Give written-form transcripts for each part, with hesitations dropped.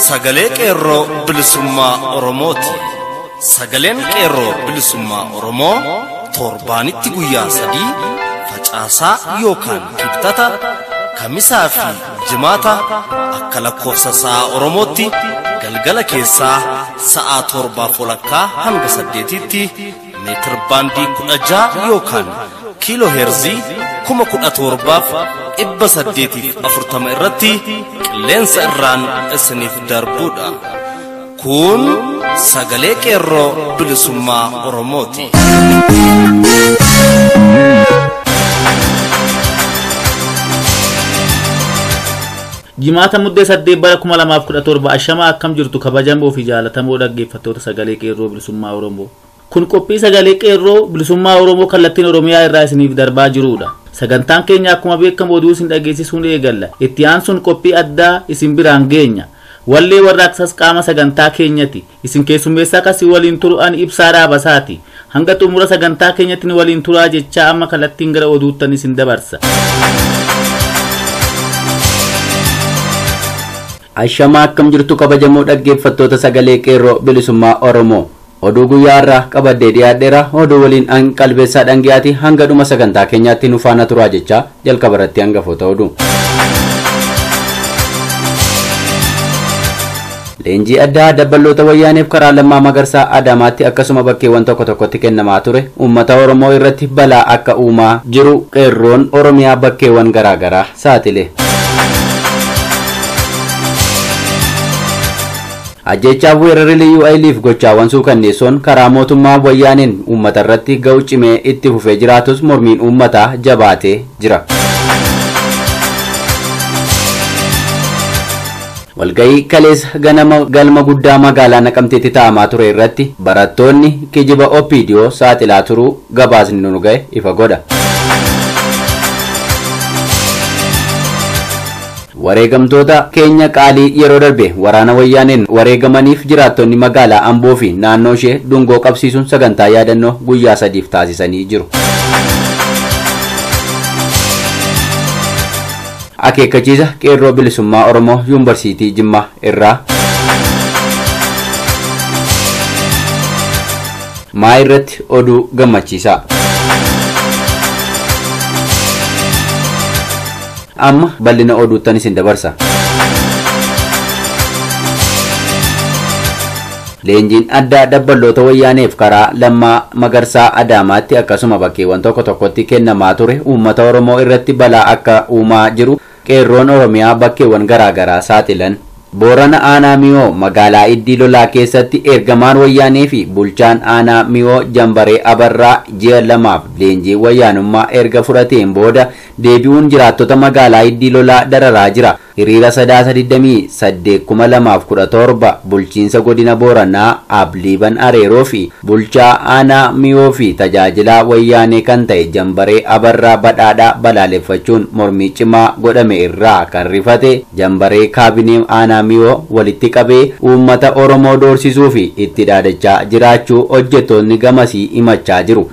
sagalee qeerroo bilisummaa Oromooti. Sagaleen qeerroo bilisummaa Oromoo torbaanitti guyyaa 3 facaasaa yookaan kibxata kamisaa fi jimaata akka lakkoofsa sa'a Oromootti galgala keessaa sa'a 7:00 hanga 8tti meetir baandii 16 yookaan kiiloo heerzii 17,840 irratti qilleensa irraan isiniif darbuudha. Kun sagalee qeerroo bilisummaa Oromooti. Jimaata muddee 8 bara 2017 ashama akkam jirtu kabajamoo fi jaalatamoo dhaggeeffattoota sagalee qeerroo bilisummaa Oromoo. Kun qophii sagalee qeerroo bilisummaa Oromoo kallattiin Oromiyaa irraa isiniif darbaa jirudha. Sagantaan keenya akkuma beekamu oduu isin dhageessisuun eegalla. Itti aansuun qophii addaa isin biraan geenya. Wallee warraaqsas qaama sagantaa keenyati. Isin keessummeessaa kasii waliin turu'an ibsaa dhaabasaati. Hanga xumura sagantaa keenyatti waliin turaa jechaa amma kallattiin gara oduuttan isin dabarsa. Ashama akkam jirtu kabajamoo dhaggeeffattoota sagalee qeerroo bilisummaa Oromoo. Oduu guyyaa irraa qabadee dhiyaadheera. Oduu waliin an qalbeessaa dhangiyaati hanga dhuma sagantaa keenyaatti nu faana turaa jecha jalqaba irratti hangafoota oduu. Leenjii addaa dabballoota wayyaaneef karaa Lammaa Magarsaa Adaamaatti akkasuma bakkeewwan tokko tokkotti kennamaa ture uummata Oromoo irratti balaa akka uumaa jiru qeerroon Oromiyaa bakkeewwan garaagaraa saaxile. Ajjechaaf weerarri liyyuu ayiliif gochaawwan suukanneessoon karaa mootummaa wayyaaneen uummata irratti ga'u cimee itti fufee jiraatus mormiin uummataa jabaatee jira. Walga'ii kaleessa ganama galma guddaa magaalaa Naqamteetti taa'amaa ture irratti barattoonni kijiba OPDO saaxilaa turuu gabaasni nu ga'e ifa godha. Wareegamtoota keenya qaalii yeroo darbe waraana wayyaaneen wareegamaniif jiraattonni magaalaa Amboo fi naannoo ishee dungoo qabsiisuun sagantaa yaadannoo guyyaa 3 taasisanii jiru. Akeekkachiisa qeerroo bilisummaa Oromoo Yuunivarsiitii Jimmaa irraa maa irratti oduu gammachiisaa. Amma bal'ina oduuttan isin dabarsa. Leenjiin addaa dabballoota wayyaaneef karaa Lammaa Magarsaa Adaamaatti akkasuma bakkeewwan tokko tokkotti kennamaa ture uummata Oromoo irratti balaa akka uumaa jiru qeerroon Oromiyaa bakkeewwan garaagaraa saaxilan. Boorana aanaa Miyoo magaalaa Iddii Lolaa keessatti ergamaan wayyaanee fi bulchaan aanaa Miyoo Jambaree Abarraa ji'a 2 leenjii wayyaanummaa erga fudhateen booda deebi'uun jiraattota magaalaa Iddii Lolaa dararaa jira. Hiriira 3/28/2017 bulchiinsa godina Booranaa Abliiban Areeroo fi bulchaa aanaa Miyoo fi tajaajilaa wayyaanee kan ta'e Jambaree Abarraa badhaadhaa balaaleffachuun mormii cimaa godhame irraa kan rifate Jambaree kaabinee aanaa Miyoo walitti qabee uummata Oromoo doorsisuu fi itti dhaadachaa jiraachuu hojjettoonni gamasii himachaa jiru.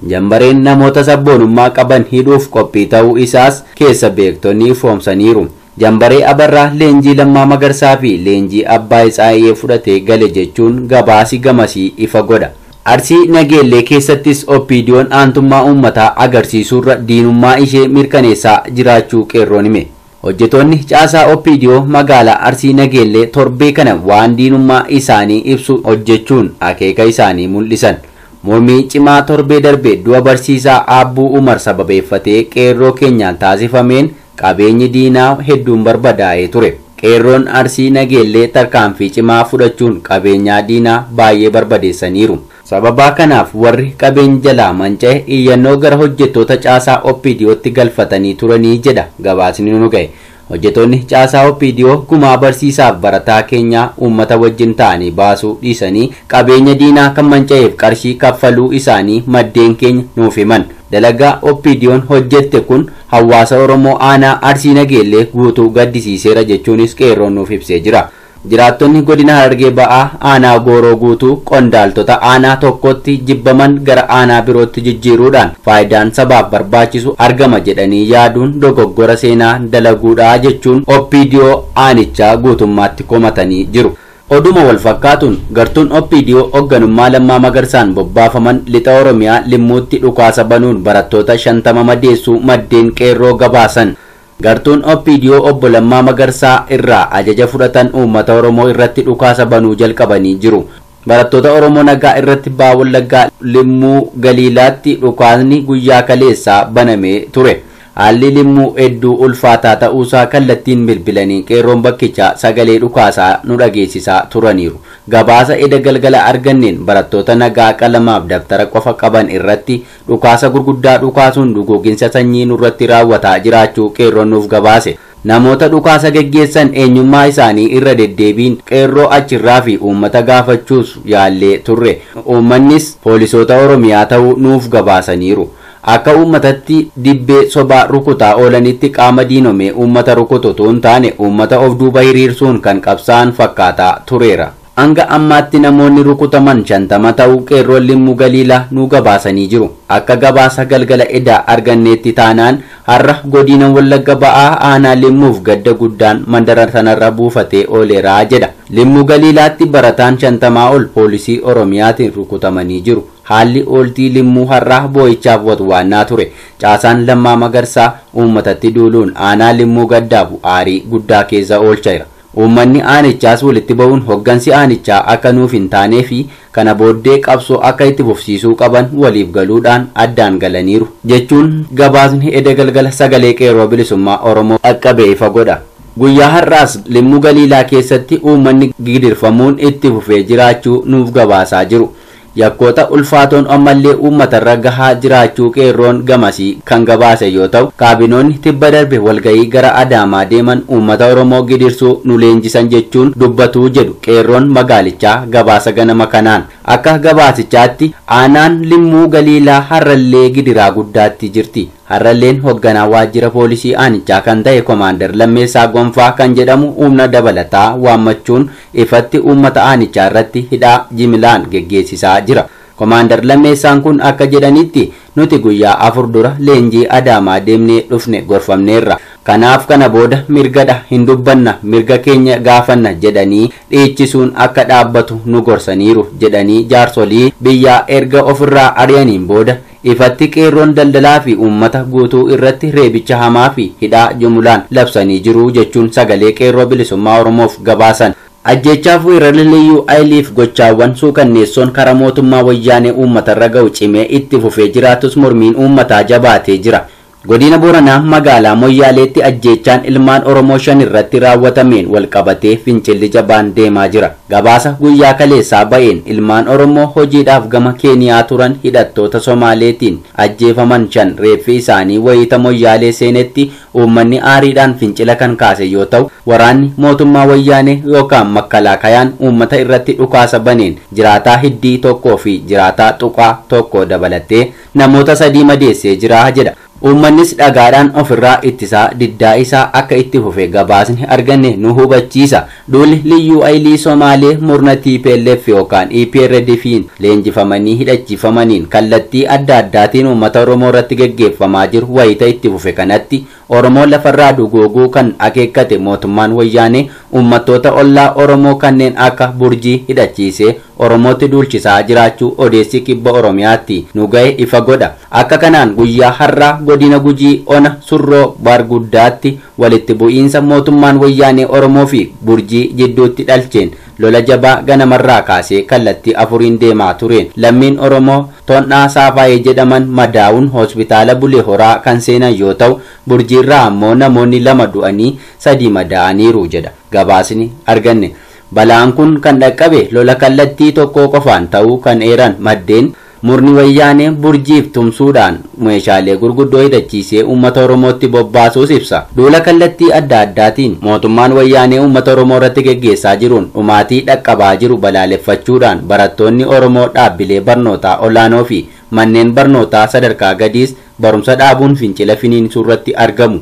Jambareen namoota sabboonummaa qaban hidhuuf qophii ta'uu isaas keessa beektonni foomsaniiru. Jambaree Abarraa leenjii Lammaa Magarsaa fi leenjii Abbaa Isaayee fudhatee gale jechuun gabaasi gamasii ifa godha. Arsii Nageellee keessattis OPDO'n aantummaa uummataa agarsiisuurra diinummaa ishee mirkaneessaa jiraachuu qeerroon hime. Hojjettoonni caasaa OPDO magaalaa Arsii Nageellee torbee kana waan diinummaa isaanii ibsu hojjechuun akeeka isaanii mul'isan. Mormii cimaa torbee darbee du'a barsiisaa Aabbuu Umar sababeeffatee qeerroo keenyaan taasifameen qabeenyi diinaa hedduun barbadaa'ee ture. Qeerroon Arsii Nageellee tarkaanfii cimaa fudhachuun qabeenyaa diinaa baay'ee barbadeessaniiru. Sababa kanaaf warri qabeenya jalaa manca'e iyyannoo gara hojjettoota caasaa OPDO'tti galfatanii turanii jedha gabaasni nu ga'e. Hojjettoonni caasaa OPDO gumaa barsiisaaf barataa keenyaa uummata wajjin ta'anii baasuu dhiisanii qabeenya diinaa kan manca'eef qarshii kaffaluu isaanii maddeen keenya nuuf himan. Dalagaa OPDO'n hojjette kun hawaasa Oromoo aanaa Arsii Nageellee guutuu gaddisiiseera jechuunis qeerroon nuuf ibsee jira. Jiraattonni godina Harargee ba'aa aanaa Gooroo guutuu qondaaltota aanaa tokkotti jibbaman gara aanaa birootti jijjiiruudhaan faayidaan sabaaf barbaachisu argama jedhanii yaaduun dogoggora seenaa dalaguudha jechuun OPDO aanichaa guutummaatti komatanii jiru. Oduma wal fakkaatuun gartuun OPDO hoogganummaa Lammaa Magarsaan bobbaafaman lixa Oromiyaa Limmuutti dhukaasa banuun barattoota 50 madeessuu maddeen qeerroo gabaasan. Gartuun OPDO obbo Lammaa Magarsaa irraa ajaja fudhatan uummata Oromoo irratti dhukaasa banuu jalqabanii jiru. Barattoota Oromoo nagaa irratti ba'aa Wallaggaa Limmuu Galiilaatti dhukaasni guyyaa kaleessaa banamee ture. Haalli Limmuu hedduu ulfaataa ta'uusaa kallattiin bilbilanii qeerroon bakkichaa sagalee dhukaasaa nu dhageessisaa turaniiru. Gabaasa eda galgala arganneen barattoota nagaa qalamaaf daftara qofa qaban irratti dhukaasa gurguddaa dhukaasuun duguuginsa sanyii nurratti raawwataa jiraachuu qeerroon nuuf gabaase. Namoota dhukaasa geggeessan eenyummaa isaanii irra deddeebiin qeerroo achirraa fi uummata gaafachuus yaallee turre. Uummannis poolisoota Oromiyaa ta'uu nuuf gabaasaniiru. Akka uummatatti dibbee sobaa rukutaa oolanitti qaama diinomee uummata rukutu tuun taane uummata of duuba hiriirsuun kan qabsaan fakkaataa tureera. Hanga ammaatti namoonni rukutaman 50 ta'uu qeerroon Limmuu Galiilaa nu gabaasanii jiru. Akka gabaasa galgala edaa arganneetti taanaan har'a godina Wallagga ba'aa aanaa Limmuuf gadda guddaan mandara sanarra buufatee ooleeraa jedha. Limmuu Galiilaatti barataan 50 ol poolisii Oromiyaatiin rukutamanii jiru. Haalli ooltii Limmuu har'aa boo'ichaaf watwaannaa ture. Caasaan Lammaa Magarsaa uummatatti duuluun aanaa Limmuu gaddaaf aarii guddaa keessa oolcheera. Uummanni aanichaas walitti ba'uun hoggansi aanichaa akka nuuf hin taanee fi kana booddee qabsoo akka itti fufsiisuu qaban waliif galuudhaan addaan galaniiru jechuun gabaasni eda galgala sagalee qeerroo bilisummaa Oromoo qaqqabee ifa godha. Guyyaa har'aas Limmuu Galiilaa keessatti uummanni gidirfamuun itti fufee jiraachuu nuuf gabaasaa jiru. Yakkoota ulfaatoon ammallee uummatarra gahaa jiraachuu qeerroon gamasii kan gabaase yoo ta'u, kaabinoonni tibba darbe walgayii gara Adaamaa deeman uummata Oromoo gidirsuu nu leenjisan jechuun dubbatuu jedhu qeerroon magaalichaa gabaasa ganama kanaan. Akka gabaasichaatti aanaan Limmuu Galiilaa har'allee gidiraa guddaatti jirti. Har'alleen hoogganaa waajjira poolisii aanichaa kan ta'e Komaander Lammeessaa Gonfaa kan jedhamu humna dabalataa waammachuun ifatti uummata aanichaa irratti hidhaa jimilaan geggeessisaa jira. Komaander Lammeessaan kun akka jedhanitti nuti guyyaa 4 dura leenjii Adaamaa deemnee dhufne gorfamneerra. Kanaaf kana booda mirgadha hin dubbanna mirga keenya gaafanna jedhanii dhiichisuun akka dhaabbatu nu gorsaniiru jedhanii jaarsolii biyyaa erga ofirraa ari'aniin booda ifatti qeerroon daldalaa fi uummata guutuu irratti reebicha hamaa fi hidhaa jumulaan labsanii jiru jechuun sagalee qeerroo bilisummaa Oromoof gabaasan. Ajjechaaf weerarliyyuu ayiliif gochaawwan suukanneessoon karaa mootummaa wayyaanee uummatarra ga'u cimee itti fufee jiraatus mormiin uummataa jabaatee jira. Godina Booranaa magaalaa Moyyaaleetti ajjechaan ilmaan Oromoo 5 irratti raawwatameen walqabatee fincilli jabaan deemaa jira. Gabaasa guyyaa kaleessaa ba'een ilmaan Oromoo hojiidhaaf gama Keeniyaa turan hidhattoota Somaaleetiin ajjeefaman 5 reeffi isaanii wayita Moyyaalee seenetti uummanni aariidhaan fincila kan kaase yoo ta'u, waraanni mootummaa wayyaanee yookaan makkalaakayaan uummata irratti dhukaasa baneen jiraataa hiddii tokkoo fi jiraataa tuqaa tokko dabalatee namoota 3 madeessee jira jedha. Uummannis dhagaadhaan ofirraa ittisaa diddaa isaa akka itti fufe gabaasni arganne nu hubachiisa. Duulli liyyuu ayilii Somaalee murna TPLF yookaan EPRDF'n leenjifamanii hidhachiifamaniin kallattii adda addaatiin uummata Oromoo irratti geggeeffamaa jiru wayita itti fufe kanatti Oromoon lafarraa dugooguu kan akeekkate mootummaan wayyaanee uummattoota ollaa Oromoo kanneen akka Burjii hidhachiisee Oromootti duulchisaa jiraachuu odeessi kibba Oromiyaatti nu ga'e ifa godha. Akka kanaan guyyaa har'aa godina Gujii ona Surroo Barguddaatti walitti bu'iinsa mootummaan wayyaanee Oromoo fi Burjii jidduutti dhalcheen lola jabaa ganamarraa kaasee kallattii 4 deemaa tureen lammiin Oromoo Tonnaa Saafaayee jedhaman madaa'uun hospitaala Bulee Horaa kan seenan yoo ta'u, Burjiirraa ammoo namoonni 2 du'anii 3 madaa'aniiru jedha gabaasni arganne. Balaan kun kan dhaqqabe lola kallattii tokko qofaan ta'uu kan eeran maddeen murni wayyaanee Burjiif tumsuudhaan meeshaalee gurguddoo hidhachiisee uummata Oromootti bobbaasuus ibsa. Duula kallattii adda addaatiin mootummaan wayyaanee uummata Oromoo irratti geggeessaa jiruun dhumaatii dhaqqabaa jiru balaaleffachuudhaan barattoonni Oromoo dhaabbilee barnootaa olaanoo fi manneen barnootaa sadarkaa gadiis barumsa dhaabuun fincila finiinsuu irratti argamu.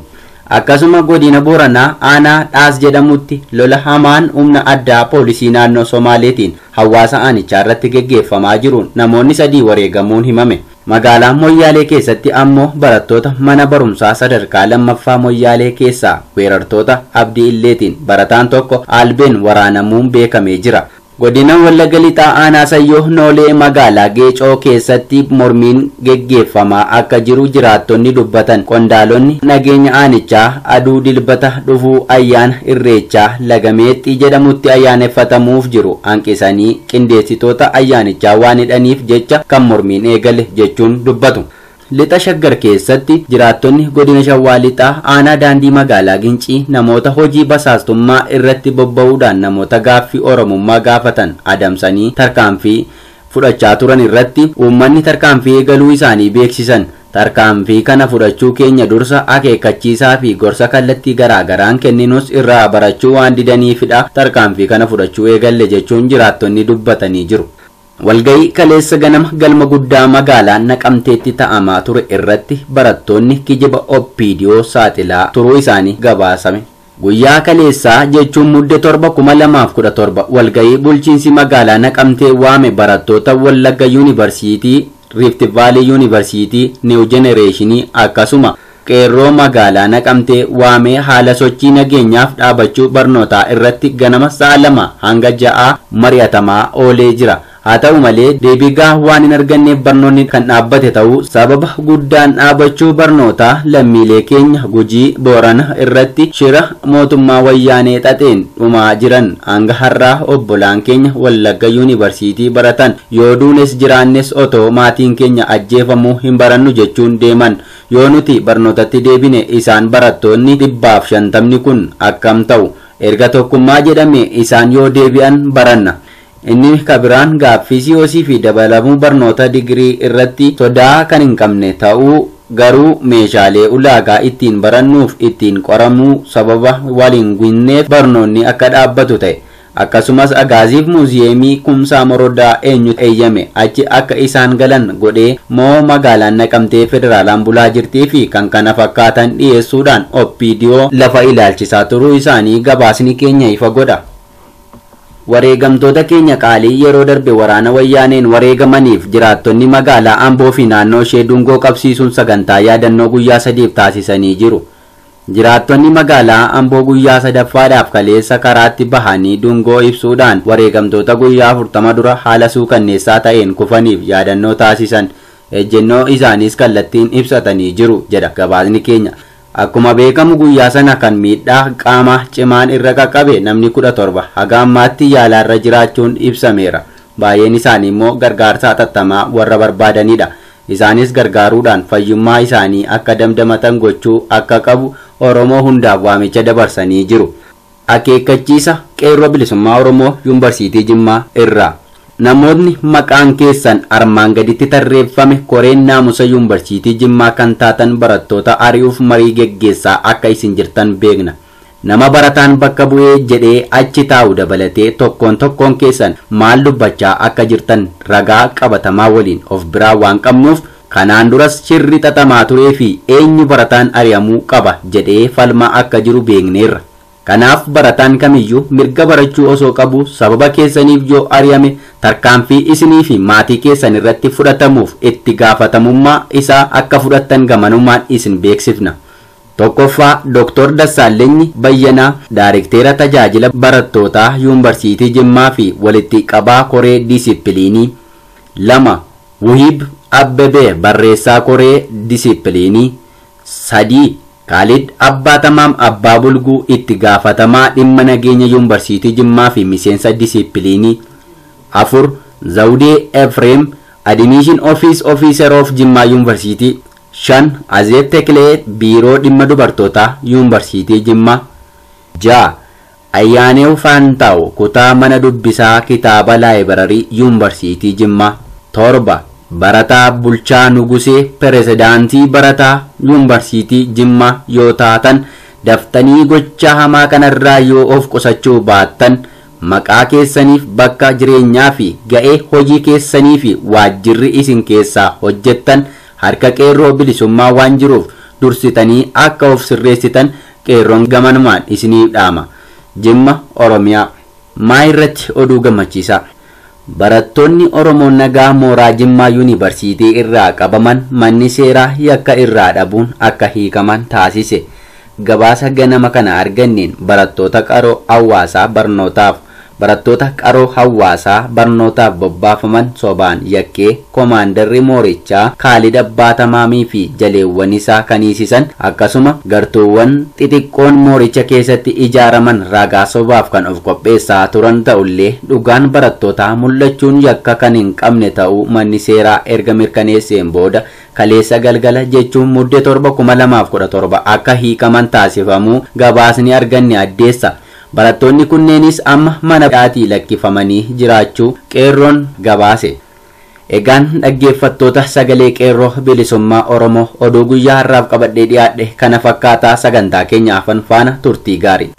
akkasuma godina Booranaa aanaa Dhaas jedhamutti lola hamaan humna addaa poolisii naannoo Somaaleetiin hawaasa aanichaa irratti geggeeffamaa jiruun namoonni 3 wareegamuun himame. Magaalaa Moyyaalee keessatti ammoo barattoota mana barumsaa sadarkaa lammaffaa Moyyaalee keessaa weerartoota Abdii Illeetiin barataan tokko Albeen waraanamuun beekamee jira. Godina Wallagga Lixaa aanaa Sayyoo Noolee magaalaa Geecoo keessatti mormiin geggeeffamaa akka jiru jiraattonni dubbatan. Qondaalonni nageenya aanichaa aduu dilbata dhufuu ayyaana Irreechaa Lagameexxii jedhamutti ayyaaneffatamuuf jiru hanqisanii qindeessitoota ayyaanichaa waan hidhaniif jecha kan mormiin eegale jechuun dubbatu. Lixa Shaggar keessatti jiraattonni godina Shawaa Lixaa aanaa daandii magaalaa Gincii namoota hojii basaastummaa irratti bobba'uudhaan namoota gaaffii Oromummaa gaafatan adamsanii tarkaanfii fudhachaa turan irratti uummanni tarkaanfii eegaluu isaanii beeksisan. Tarkaanfii kana fudhachuu keenya dursa akeekkachiisaa fi gorsa kallattii garaagaraan kenninus irraa barachuu waan didaniifidha tarkaanfii kana fudhachuu eegalle jechuun jiraattonni dubbatanii jiru. Walgayii kaleessa ganama galma guddaa magaalaa Naqamteetti ta'amaa ture irratti barattoonni kijiba OPDO saaxilaa turuu isaanii gabaasame. Guyyaa kaleessaa jechuun muddee 7/2017 walgayii bulchiinsi magaalaa Naqamtee waame barattoota Wallagga Yuunivarsiitii, Rift Valley Yuunivarsiitii, New Generation akkasuma qeerroo magaalaa Naqamtee waamee haala sochii nageenyaaf dhaabachuu barnootaa irratti ganama sa'a 2 hanga 6 mari'atamaa oolee jira. haa ta'u malee deebii gahaa waan hin arganneef barnoonni kan dhaabbate ta'uu sababa guddaan dhaabachuu barnootaa lammiilee keenya Gujii Boorana irratti shira mootummaa wayyaanee xaxeen dhumaa jiran hanga har'aa obbolaan keenya Wallagga Yuunivarsiitii baratan yoo duunes jiraannes otoo maatiin keenya ajjeefamuu hin barannu jechuun deeman. Yoo nuti barnootatti deebine isaan barattoonni 150 kun akkam ta'u erga tokkummaa jedhame isaan yoo deebi'an baranna. Inni kabiraan gaaffii COC fi dabalamuu barnoota digirii irratti sodaa kan hin qabne ta'uu garuu meeshaalee ulaagaa ittiin barannuuf ittiin qoramuu sababa waliin guinneef barnoonni akka dhaabbatu ta'e. Akkasumas agaaziif muuziyeemii Kumsaa Morodaa eenyutu eeyyame achi akka isaan galan godhee moo magaalaan Naqamtee federaalaan bulaa jirtii fi kan kana fakkaatan dhiyeessuudhaan OPDO lafa ilaalchisaa turuu isaanii gabaasni keenya ifa godha. Wareegamtoota keenya qaalii yeroo darbe waraana wayyaaneen wareegamaniif jiraattonni magaalaa Amboo fi naannoo ishee dungoo qabsiisuun sagantaa yaadannoo guyyaa 3 taasisanii jiru. Jiraattonni magaalaa Amboo guyyaa 3ffaadhaaf kaleessa karaatti bahanii dungoo ibsuudhaan wareegamtoota guyyaa 40 dura haala suukanneessaa ta'een kufaniif yaadannoo taasisan. Ejjennoo isaanis kallattiin ibsatanii jiru jedha gabaasni keenya. Akkuma beekamu guyyaa sana kan miidhaa qaama cimaan irra qaqqabe namni 17 haga ammaatti yaalaarra jiraachuun ibsameera. Baay'een isaanii immoo gargaarsa hatattamaa warra barbaadanidha. Isaanis gargaaruudhaan fayyummaa isaanii akka damdamatan gochuu akka qabu Oromoo hundaaf waamicha dabarsanii jiru. Akeekkachiisa qeerroo bilisummaa Oromoo Yuunivarsiitii Jimmaa irraa. Namoonni maqaan keessan armaan gaditti tarreeffame koreen naamusa Yuunivarsiitii Jimmaa kan taatan barattoota ari'uuf marii geggeessaa akka isin jirtan beekna. Nama barataan bakka bu'ee jedhee achi taa'u dabalatee tokkoon keessan maal dubbachaa akka jirtan ragaa qabatamaa waliin of biraa waan qabnuuf kanaan duras shirri xaxamaa turee fi eenyu barataan ari'amuu qaba jedhee falmaa akka jiru beekneerra. Kanaaf barataan kamiyyuu mirga barachuu osoo qabu sababa keessaniif yoo ari'ame tarkaanfii isinii fi maatii keessan irratti fudhatamuuf itti gaafatamummaa isaa akka fudhattan gamanummaan isin beeksifna. Tokkoffaa Dr. Dassaallenyi Bayyanaa Daarekteera Tajaajila Barattootaa Yuunivarsiitii Jimmaa fi walitti qabaa koree diisippiliinii. 2. Wuhib Abbebee Barreessaa koree diisippiliinii. 3. Khalid Abbaa Tamaam Abbaa Bulguu itti gaafatamaa dhimma nageenya Yuunivarsiitii Jimmaa fi miseensa diisippiliinii. 4. Zawudee Efreem Admission Office Officer of Jimmaa Yuunivarsiitii. 5. Azeeb Teklee Biiroo Dhimma Dubartootaa Yuunivarsiitii Jimmaa. 6. Ayyaaneew Faantaa'u Kutaa Mana Dubbisaa Kitaaba Laayibrarii Yuunivarsiitii Jimmaa. 7. Barataa Bulchaa Nugusee Pirezidaantii Barataa Yuunivarsiitii Jimmaa yoo taatan daftanii gochaa hamaa kanarraa yoo of qusachuu baattan maqaa keessaniif bakka jireenyaa fi ga'ee hojii keessanii fi waajjirri isin keessaa hojjettan harka qeerroo bilisummaa waan jiruuf dursitanii akka of sirreessitan qeerroon gamanumaan isiniif dhaama. Jimma Oromiyaa. Maa irratti oduu gammachiisaa. Barattoonni Oromoo nagaa mooraa Jimmaa Yuunivarsiitii irraa qabaman manni seeraa yakka irraa dhabuun akka hiikaman taasise. Gabaasa ganama kana arganneen barattoota qaroo hawaasaa barnootaaf bobbaafaman sobaan yakkee koomaandarri moorichaa Kaalid Abbaatamaamii fi jaleewwan isaa kaniisisan akkasuma gartuuwwan xixiqqoon mooricha keessatti ijaaraman ragaa sobaaf kan of qopheessaa turan ta'ullee dhugaan barattootaa mul'achuun yakka kan hin qabne ta'uu manni seeraa erga mirkaneesseen booda kaleessa galgala jechuun muddee 7/2017 akka hiikaman taasifamuu gabaasni arganne addeessa. Barattoonni kunneenis amma mana hidhaatii lakkifamanii jiraachuu qeerroon gabaase. Egaan dhaggeeffattoota sagalee qeerroo bilisummaa Oromoo oduu guyyaa har'aaf qabadhee dhiyaadhe kana fakkaataa sagantaa keenya afan faana turtii gaarii.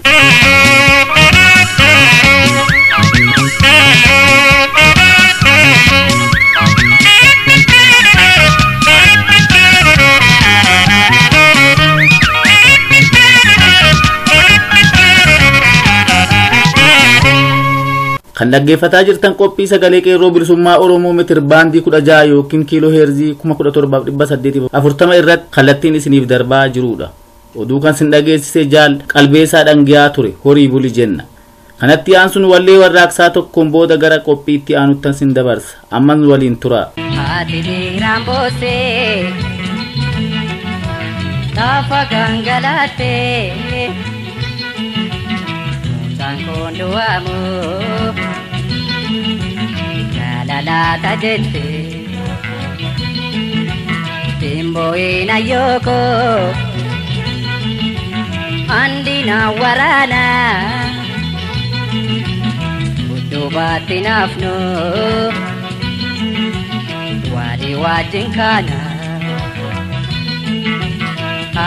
Kan dhaggeeffataa jirtan qophii sagalee qeerroo bilisummaa Oromoo meetir baandii 16 yookiin kiiloo heerzii 17,840 irratti kallattiin isiniif darbaa jirudha. Oduu kan sin dhageessise jaal qalbeessaa dhangiyaa ture horii buli jenna. Kanatti aansuun wallee warraaqsaa tokkoon booda gara qophiitti aanuttan sin dabarsa. Amman waliin tura. Kondoamu jalala tajete timbo ina yoko andina warana udubati nafno wali wajinkana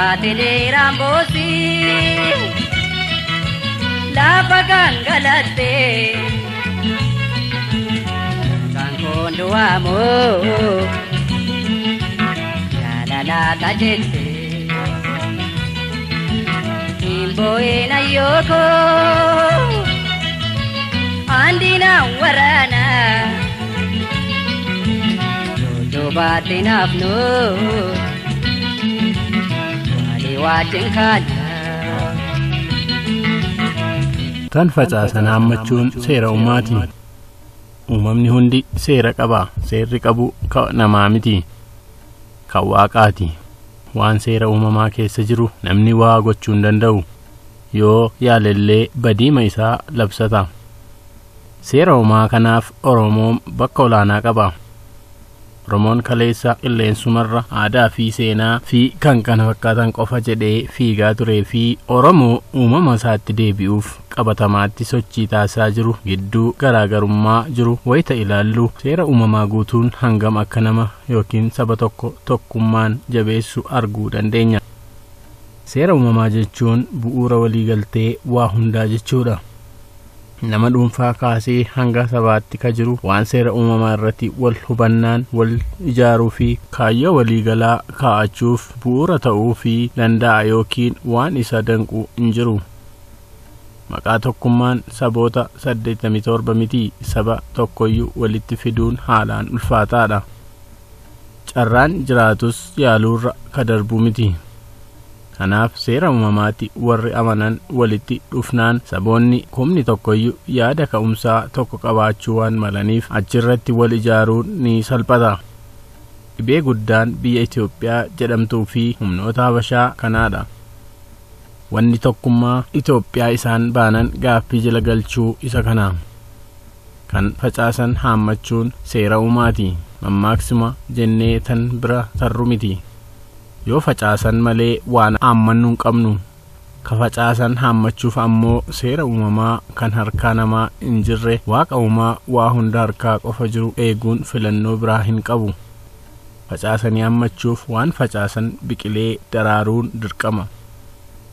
atile rambosi Lapa galate kan kondoamu jalala tajete timbo ina yoko andina warana jojo batinafno wali wajinkana Kan facaasan haammachuun seera uumaati. Uumamni hundi seera qaba. Seerri qabu namaa miti. Kan waaqaati. Waan seera uumamaa keessa jiru namni waa gochuu hin danda'u. Yoo yaalellee badiima isaa labsata. Seera uumamaa kanaaf Oromoon bakka olaanaa qaba. Oromoon kaleessa qilleensumarra aadaa fi seenaa fi kan kana fakkaatan qofa jedhee fiigaa turee fi Oromoo uumama isaatti deebi'uuf qabatamaatti sochii taasisaa jiru gidduu garaagarummaa jiru wayita ilaallu seera uumamaa guutuun hangam akka nama yookiin saba tokko tokkummaan jabeessu arguu dandeenya. Seera uumamaa jechuun bu'uura waliigaltee waa hundaa jechuudha. Nama dhuunfaa kaasee hanga sabaatti ka jiru waan seera uumamaa irratti wal hubannaan wal ijaaruu fi kaayyoo waliigalaa kaa'achuuf bu'uura ta'uu fi danda'a yookiin waan isa danqu hin jiru. Maqaa tokkummaan saboota 87 miti saba tokkoyyuu walitti fiduun haalaan ulfaataadha. Carraan jiraatus yaaluurra ka darbu miti. Kanaaf seera uumamaatti warri amanan walitti dhufnaan saboonni kumni tokkoyyuu yaada ka'umsaa tokko qabaachuu waan malaniif achirratti wal ijaaruun ni salphata. Dhibee guddaan biyya Itoophiyaa jedhamtuu fi humnoota Habashaa kanaadha. Wanni tokkummaa Itoophiyaa isaan baanan gaaffii jala galchuu isa kana. Kan facaasan haammachuun seera uumaati. Mammaaksuma jennee tan bira tarru miti. Yoo facaasan malee waan haammannu hin qabnu. Ka facaasan haammachuuf ammoo seera uumamaa kan harkaa namaa hin jirre waaqa uumaa waa hunda harkaa qofa jiru eeguun filannoo biraa hin qabu. Facaasanii haammachuuf waan facaasan biqilee daraaruun dirqama.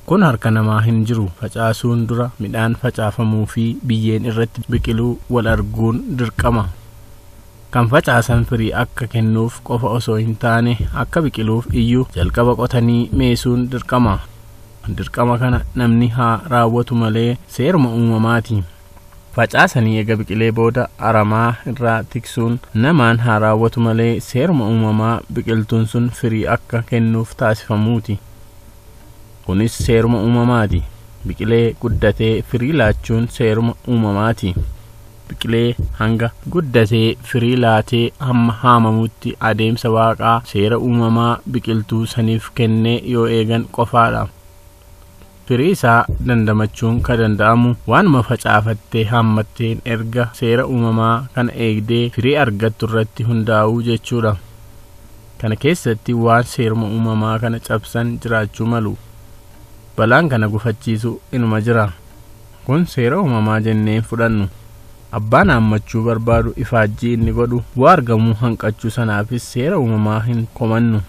Kun harka namaa hin jiru. Facaasuun dura midhaan facaafamuu fi biyyeen irratti biqiluu wal arguun dirqama. kan facaasan firii akka kennuuf qofa osoo hin taane akka biqiluuf iyyuu jalqaba qotanii meesuun dirqama kana namni haa raawwatu malee seeruma uumamaati. Facaasanii eega biqilee booda aramaa irraa tiksuun namaan haa raawwatu malee seeruma uumamaa biqiltuun sun firii akka kennuuf taasifamuuti. Kunis seeruma uumamaati. Biqilee guddatee firii laachuun seeruma uumamaati. Biqilee hanga guddatee firii laatee hamma haamamutti adeemsa waaqaa seera uumamaa biqiltuu saniif kennee yoo eegan qofaadha. Firii isaa dandamachuun ka danda'amu waanuma facaafattee haammatteen erga seera uumamaa kana eegdee firii argattu irratti hundaa'uu jechuudha. Kana keessatti waan seeruma uumamaa kana cabsan jiraachuu malu. Balaan kana gufachiisu inuma jira. Kun seera uumamaa jenneen fudhannu. Abbaan haammachuu barbaadu ifaajjii inni godhu waa argamuu hanqachuu sanaafis seera uumamaa hin komannu.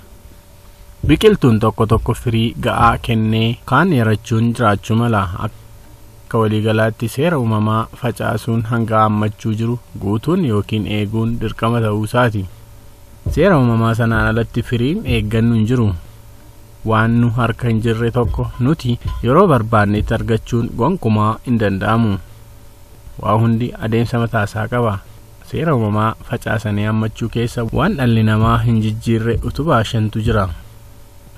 Biqiltuun tokko firii ga'aa kennee kaan yarachuun jiraachuu mala. Akka waliigalaatti seera uumamaa facaasuun hanga haammachuu jiru guutuun yookiin eeguun dirqama ta'uu isaati. Seera uumamaa sanaan alatti firiin eeggannu hin jiru. Waan nu harka hin jirre tokko nuti yeroo barbaannetti argachuun gonkumaa hin danda'amu. Waa hundi adeemsa mataasaa qaba. Seera uumamaa facaasanii haammachuu keessa waan dhalli namaa hin jijjiirre utubaa shantu jira.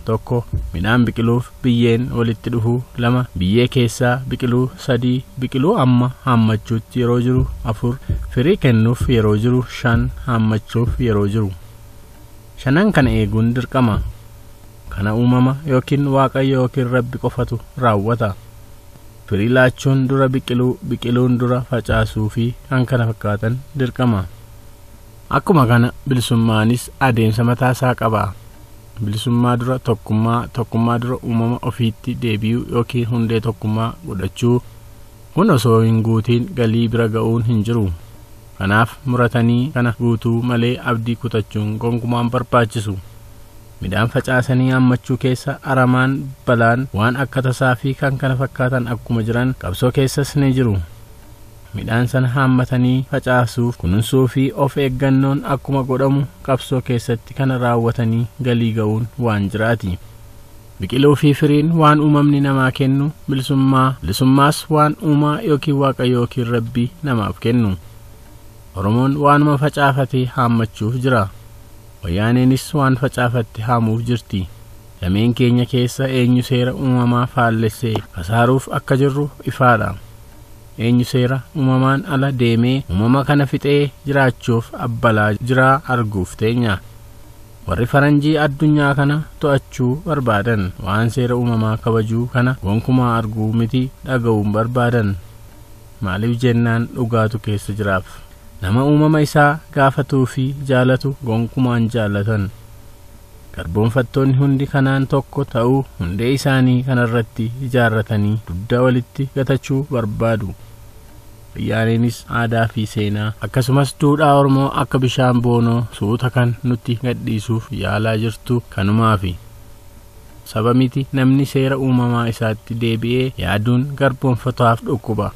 1 midhaan biqiluuf biyyeen walitti dhufu. 2 biyyee keessaa biqiluu. 3 biqiluu amma haammachuutti yeroo jiru. 4 firii kennuuf yeroo jiru. 5 haammachuuf yeroo jiru. 5 kana eeguun dirqama. Kana uumama yookiin waaqayyo yookiin rabbi qofatu raawwata. Firii laachuun dura biqiluun dura facaasuu fi kan kana fakkaatan dirqama. Akkuma kana bilisummaanis adeemsa mataasaa qaba. Bilisummaa dura tokkummaa dura uumama ofiitti deebi'uu yookiin hundee tokkummaa godhachuu. Kun osoo hin guutiin galii bira ga'uun hin jiru. Kanaaf muratanii kana guutuu malee abdii kutachuun gonkumaan barbaachisu. Midhaan facaasanii haammachuu keessa aramaan balaan waan akka tasaa fi kan kana fakkaatan akkuma jiran qabsoo keessas ni jiru. Midhaan sana haammatanii facaasuuf kunuunsuu fi of eeggannoon akkuma godhamu qabsoo keessatti kana raawwatanii galii ga'uun waan jiraati. Biqiluu fi firiin waan uumamni namaa kennu bilisummaas waan uumaa yookiin waaqayyo yookiin rabbii namaaf kennu. Oromoon waanuma facaafatee haammachuuf jira. Wayyaaneenis waan facaafatte haamuuf jirti. Lameen keenya keessa eenyu seera uumamaa faallessee kasaaruuf akka jirru ifaadha. Eenyu seera uumamaan ala deemee uumama kana fixee jiraachuuf abbalaa jiraa arguuf teenya. Warri faranjii addunyaa kana to'achuu barbaadan waan seera uumamaa kabajuu kana gonkumaa arguu miti dhaga'uun barbaadan. Maaliif jennaan dhugaatu keessa jiraaf. Nama uumama isaa gaafatuu fi jaalatu gonkumaan jaallatan. Garboonfattoonni hundi kanaan tokko ta'uu hundee isaanii kanarratti ijaarratanii dugda walitti gatachuu barbaadu. Wayyaaneenis aadaa fi seenaa akkasumas duudhaa Oromoo akka bishaan boonoo suuta kan nutti gadhiisuuf yaalaa jirtu kanumaafi. Saba miti namni seera uumamaa isaatti deebi'ee yaaduun garboonfataaf dhukkuba.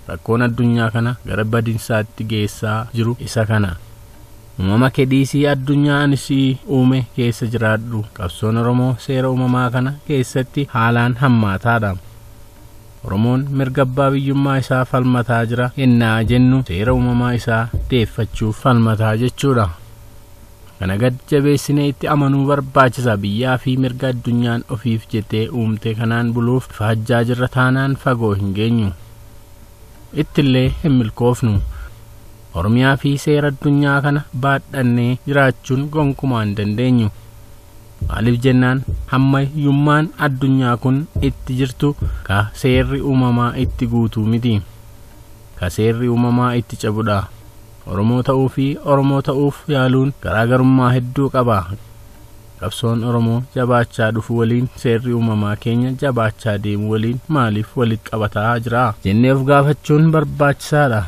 Rakkoon addunyaa kana gara badinsaatti geessaa jiru isa kana. Uumama kedhiisii addunyaa anisii uume keessa jiraadhu. Qabsoon Oromoo seera uumamaa kana keessatti haalaan hammaataadha. Oromoon mirga abbaa biyyummaa isaa falmataa jira yennaa jennu seera uumamaa isaa deeffachuuf falmataa jechuudha. Kana gad jabeessinee itti amanuu barbaachisa. Biyyaa fi mirga addunyaan ofiif jettee uumte kanaan buluuf faajjaa jirra taanaan fagoo hin geenyu. Ittillee hin milkoofnu. Oromiyaa fi seera addunyaa kana baadhannee jiraachuun gonkumaa hin dandeenyu. Maaliif jennaan hammayyummaan addunyaa kun itti jirtu ka seerri uumamaa itti guutuu miti. Ka seerri uumamaa itti cabudha. Oromoo ta'uu fi Oromoo ta'uuf yaaluun garaagarummaa hedduu qaba. Qabsoon Oromoo jabaachaa dhufu waliin seerri uumamaa keenya jabaachaa deemu waliin maaliif walitti qabataa jira jennee of gaafachuun barbaachisaadha.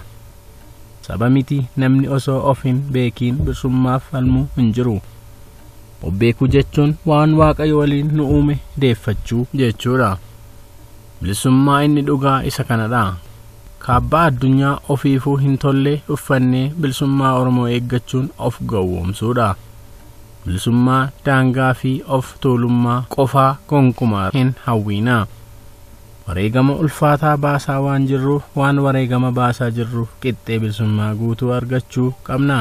Saba miti namni osoo of hin beekiin bilisummaaf falmuu hin jiru. Of beekuu jechuun waan waaqayyo waliin nu uume deeffachuu jechuudha. Bilisummaa inni dhugaa isa kanadha. kaabbaa addunyaa ofiifuu hin tolle uffannee bilisummaa Oromoo eeggachuun of gowwoomsuudha. Bilisummaa daangaa fi of tuulummaa qofaa gonkumaa hin hawwiinaa. Wareegama ulfaataa baasaa waan jirruuf waan wareegama baasaa jirruuf qixxee bilisummaa guutuu argachuu qabna.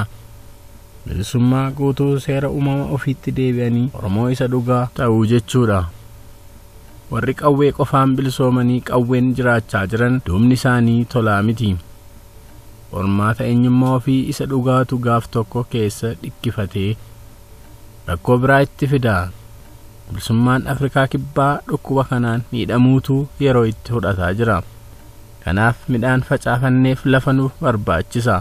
Bilisummaa guutuu seera uumama ofiitti deebi'anii Oromoo isa dhugaa ta'uu jechuudha. Warri qawwee qofaan bilisoomanii qawween jiraachaa jiran duubni isaanii tolaa miti. Qormaata eenyummaa ofii isa dhugaatu gaaf tokko keessa dhikkifatee rakkoo biraa itti fida. Bilisummaan Afrikaa kibbaa dhukkuba kanaan miidhamuutu yeroo itti fudhataa jira. Kanaaf midhaan facaafanneef lafa nuuf barbaachisa.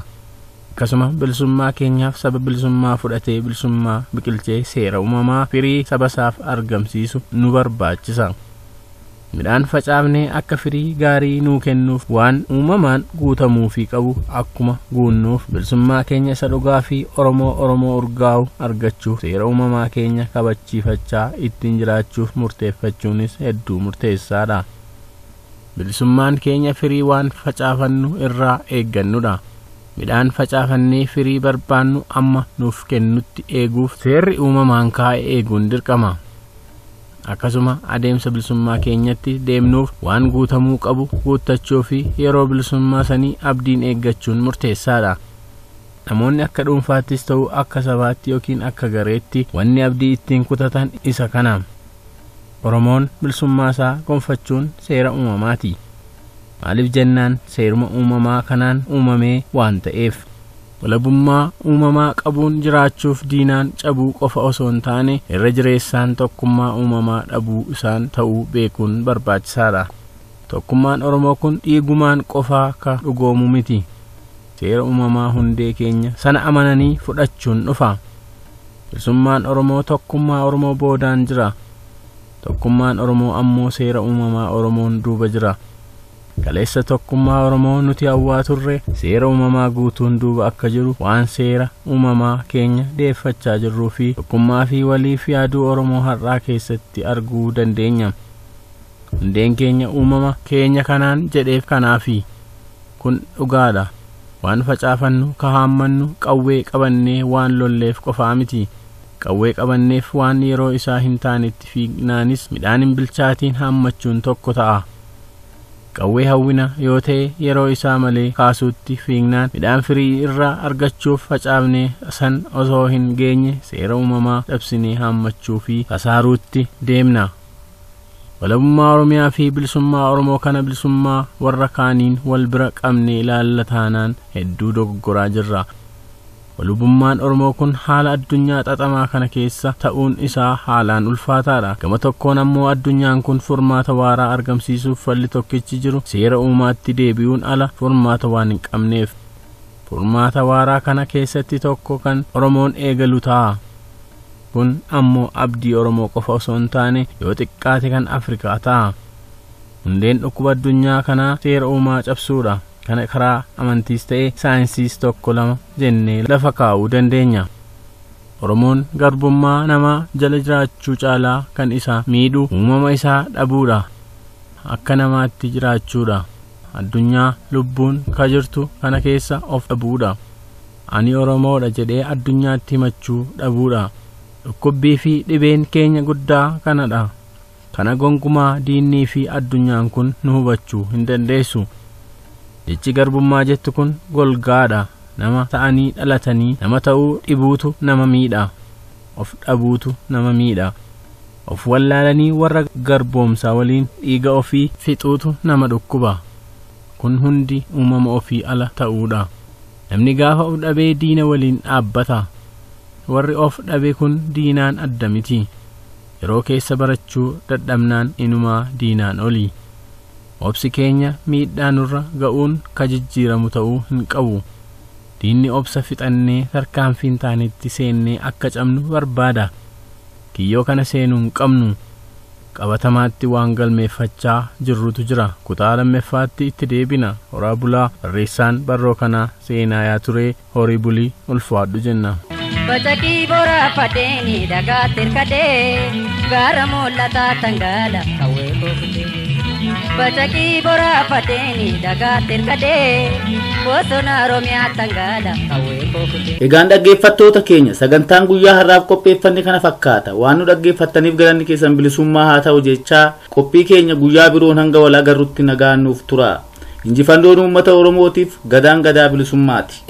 Akkasuma bilisummaa keenyaaf saba bilisummaa fudhatee bilisummaa biqilchee seera uumamaa firii sabasaaf argamsiisu nu barbaachisa. Midhaan facaafnee akka firii gaarii nuu kennuuf waan uumamaan guutamuu fi qabu akkuma guunnuuf bilisummaa keenya isa dhugaa fi Oromoo urgaa'u argachuuf seera uumamaa keenya kabachiifachaa ittiin jiraachuuf murteeffachuunis hedduu murteessaadha. Bilisummaan keenya firii waan facaafannu irraa eeggannudha. Midhaan facaafannee firii barbaannu amma nuuf kennutti eeguuf seerri uumamaan kaa'e eeguun dirqama. Akkasuma adeemsa bilisummaa keenyatti deemnuuf waan guutamuu qabu guuttachuu fi yeroo bilisummaa sanii abdiin eeggachuun murteessaadha. Namoonni akka dhuunfaattis ta'u akka sabaatti yookiin akka gareetti wanni abdii ittiin kutatan isa kana. Oromoon bilisummaa isaa gonfachuun seera uumamaati. Maaliif jennaan seeruma uumamaa kanaan uumamee waan ta'eef. Walabummaa uumamaa qabuun jiraachuuf diinaan cabuu qofa osoo hin taane irra jireessaan tokkummaa uumamaa dhabuu isaan ta'uu beekuun barbaachisaadha. Tokkummaan Oromoo kun dhiigumaan qofaa akka dhugoomu miti. Seera uumamaa hundee keenya sana amananii fudhachuun dhufa. Bilisummaan Oromoo tokkummaa Oromoo boodaan jira. Tokkummaan Oromoo ammoo seera uumamaa Oromoon duuba jira. Kaleessa tokkummaa Oromoo nuti hawwaa turre seera uumamaa guutuun duuba akka jiru waan seera uumamaa keenya deeffachaa jirruu fi tokkummaa fi waliif yaaduu Oromoo har'aa keessatti arguu dandeenya. Hundeen keenya uumama keenya kanaan jedheef kanaafi kun dhugaadha. Waan facaafannu kahaammannu qawwee qabannee waan lolleef qofaa miti. Qawwee qabanneef waan yeroo isaa hin taanetti fiignaanis midhaan hin bilchaatiin haammachuun tokko ta'a. Qawwee hawwina yoo ta'e yeroo isaa malee kaasuutti fiignaan midhaan firii irraa argachuuf facaafnee san osoo hin geenye seera uumamaa dhabsinee haammachuu fi kasaaruutti deemna. Walabummaa Oromiyaa fi bilisummaa Oromoo kana bilisummaa warra kaaniin wal bira qabnee ilaalla taanaan hedduu dogoggoraa jirra. Walabummaan Oromoo kun haala addunyaa xaxamaa kana keessa ta'uun isaa haalaan ulfaataadha. Gama tokkoon ammoo addunyaan kun furmaata waaraa argamsiisuuf falli tokkichi jiru seera uumaatti deebi'uun ala furmaata waan hin qabneef. Furmaata waaraa kana keessatti tokko kan Oromoon eegalu ta'a. Kun ammoo abdii Oromoo qofa osoo hin taane yoo xiqqaate kan Afrikaa ta'a. Hundeen dhukkuba addunyaa kanaa seera uumaa cabsuudha. Kana karaa amantiis ta'e saayinsiis tokko lama jennee lafa kaa'uu dandeenya. Oromoon garbummaa namaa jala jiraachuu caalaa kan isa miidhu uumama isaa dhabuudha. Akka namaatti jiraachuudha. Addunyaa lubbuun ka jirtu kana keessa of dhabuudha. Ani Oromoodha jedhee addunyaatti himachuu dhabuudha. Dhukkubbii fi dhibeen keenya guddaa kanadha. Kana gonkumaa diinnii fi addunyaan kun nu hubachuu hin dandeessu. Jechi garbummaa jettu kun golgaadha. Nama ta'anii dhalatanii nama ta'uu dhibuutu nama miidha. Of dhabuutu nama miidha. Of wallaalanii warra garboomsaa waliin dhiiga ofii fixuutu nama dhukkuba. Kun hundi uumama ofii ala ta'uudha. Namni gaafa of dhabee diina waliin dhaabbata. Warri of dhabe kun diinaan adda miti. Yeroo keessa barachuu dadhabnaan inumaa diinaan oli. Obsi keenya miidhaa nurra ga'uun ka jijjiiramu ta'uu hin qabu. Diinni obsa fixannee tarkaanfii hin taanetti seennee akka cabnu barbaada. Kiyyoo kana seenuu hin qabnu. Qabatamaatti waan galmeeffachaa jirrutu jira. Kutaa lammeffaatti itti deebina. Horaa bulaa barreessaan barroo kanaa seenaa yaa turee horii bulii ulfaadhu jenna. Bacaqii boraa fadheeni dhagaa tirkadhee gaara mul'ataa tangaala kawwee kookutee. Bacaqii boraafateeni dhagaa tirkadee bosona Oromiyaa tangaadha hawwee kookutee. Egaan dhaggeeffattoota keenya sagantaan guyyaa har'aaf qopheeffanne kana fakkaata. Waan nu dhaggeeffattaniif galanni keessan bilisummaa haa ta'u jechaa qophii keenya guyyaa biroon hanga wal agarrutti nagaan nuuf tura. Injifannoon uummata Oromootiif gadaan gadaa bilisummaati.